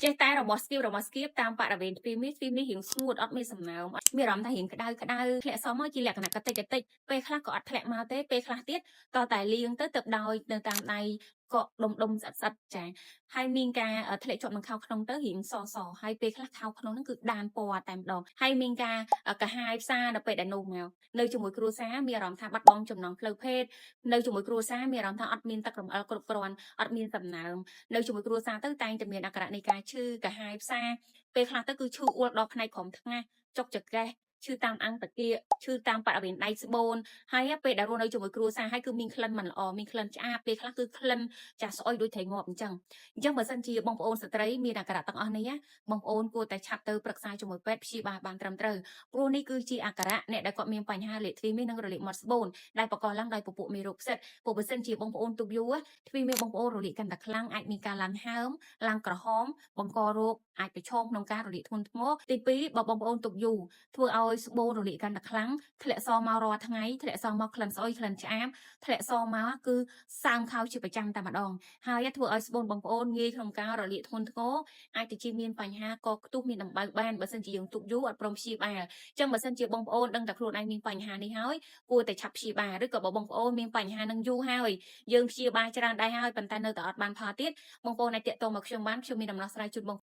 ចេះតែរបស់ស្គៀបតាមបរិវេណទ្វារនេះរៀងស្ងួតអត់មានសំណើមមានអារម្មណ៍ថារៀងក្តៅធ្លាក់សមកជាលក្ខណៈកតិចពេលខ្លះក៏អត់ធ្លាក់មកទេពេលខ្លះទៀតតតែលាងទៅដោយនៅតាមដៃក៏ដុំស្អិតចាហើយមានការធ្លាក់ជាប់នឹងខោក្នុងទៅរៀងសហើយពេលខ្លះខោក្នុងហ្នឹងគឺដានពណ៌តែម្ដងហើយមានការកាហាយផ្សានៅពេលដែលនោះមកនៅជាមួយគ្រួសារមានអារម្មណ៍ថាបាត់បង់ចំណងផ្លូវភេទនៅជាមួយគ្រួសារមានអារម្មណ៍ថាអត់មានទឹករំអិលគ្រប់គ្រាន់អត់មានសំណើមនៅជាមួយគ្រួសារទៅតែងតែមានអាការៈនៃការឈឺកាហាយផ្សាពេលខ្លះទៅគឺឈឺអួលដល់ផ្នែកក្រោមថ្ងាសចុកចង្កេះឈឺតាមអង្គតាគៀកឈឺតាមបរិវេណដៃស្បូនហើយពេលដែលរស់នៅជាមួយគ្រួសារហើយគឺមានក្លិនមិនល្អមានក្លិនឆ្អាបពេលខ្លះគឺក្លិនចាស់ស្អុយដូចត្រីងាប់អញ្ចឹងបើសិនជាបងប្អូនស្ត្រីមានអាការៈទាំងអស់នេះបងប្អូនគួរតែឆាប់ទៅប្រឹក្សាជាមួយពេទ្យព្យាបាលបានត្រឹមត្រូវព្រោះនេះគឺជាអាការៈអ្នកដែលគាត់មានបញ្ហាលេខទ្វីមីនិងរលាកមាត់ស្បូនដែលបង្កឡើងដោយពពួកមេរោគផ្សិតព្រោះបើសិនជាបងប្អូនទុកយូរទ្វីមីបងប្អូនរលាកកាន់តែខ្លាំងអាចមានការឡើងហើមឡើងក្រហមបង្ករោគអាចប្រឈមក្នុងការរលាកធ្ងន់ធ្ងរទី2បើបងប្អូនទុកយូរធ្វើឲ្យស្បូនរលាកកាន់តែខ្លាំងធ្លាក់សមករាល់ថ្ងៃធ្លាក់សមកក្លិនស្អុយក្លិនឆ្អាបធ្លាក់សមកគឺសើមខោជាប្រចាំតែម្ដងហើយធ្វើឲ្យស្បូនបងប្អូនងាយក្នុងការរលាកធ្ងន់ធ្ងរអាចទៅជាមានបញ្ហាកខ្ទុះមានដំបៅបានបើសិនជាយើងទុកយូរអត់ព្រមព្យាបាលចឹងបើសិនជាបងប្អូនដឹងតែខ្លួនឯងមានបញ្ហានេះហើយគួរតែឆាប់ព្យាបាលឬក៏បងប្អូនមានបញ្ហានឹងយូរហើយយើងព្យាបាលច្រើនដែរហើយប៉ុន្តែនៅតែអត់បានផលទៀតបងប្អូនអាចតាក់ទងមកខ្ញុំបានខ្ញុំមានដំណោះស្រាយជូនបង